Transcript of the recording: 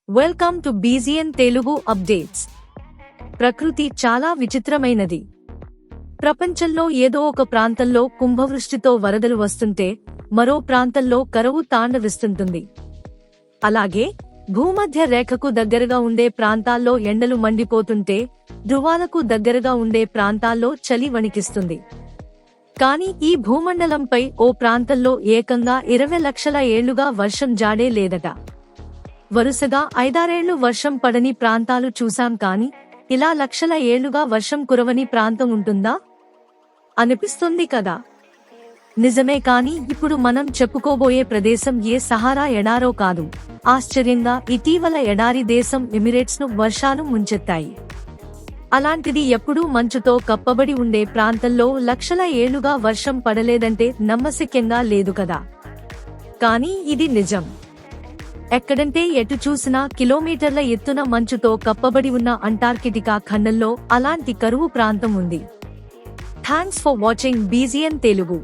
Welcome to బీజీఎన్ Telugu updates. ప్రకృతి చాలా విచిత్రమైనది. ప్రపంచంలో ఏదో ఒక ప్రాంతంలో కుంభవృష్టితో వరదలు వస్తుంటే మరో ప్రాంతంలో కరువు తాండవిస్తుంటుంది. అలాగే భూమధ్య రేఖకు దగ్గరగా ఉండే ప్రాంతాల్లో ఎండలు మండిపోతుంటే ధృవాలకు దగ్గరగా ఉండే ప్రాంతాల్లో చలి వణికిస్తుంది. కానీ ఈ భూమండలంపై ఓ ప్రాంతంలో ఏకంగా 20 లక్షల ఏళ్లుగా వర్షం జాడే లేదట. వరుసగా 5-6 ఏళ్లు వర్షం పడని ప్రాంతాలు చూశాం, కానీ ఇలా లక్షల ఏళ్లుగా వర్షం కురవని ప్రాంతం ఉంటుందా అనిపిస్తుంది కదా. నిజమే, కానీ ఇప్పుడు మనం చెప్పుకోబోయే ప్రదేశం ఏ సహారా ఎడారో కాదు. ఆశ్చర్యంగా ఇటీవల ఎడారి దేశం ఎమిరేట్స్ ను వర్షాలు ముంచెత్తాయి. అలాంటిది ఎప్పుడూ మంచుతో కప్పబడి ఉండే ప్రాంతంలో లక్షల ఏళ్లుగా వర్షం పడలేదంటే నమ్మశక్యంగా లేదు కదా. కానీ ఇది నిజం. ఎక్కడంటే ఎటు చూసినా కిలోమీటర్ల ఎత్తున మంచుతో కప్పబడి ఉన్న అంటార్కిటికా ఖండంలో అలాంటి కరువు ప్రాంతం ఉంది. Thanks for watching బీజీఎన్ Telugu.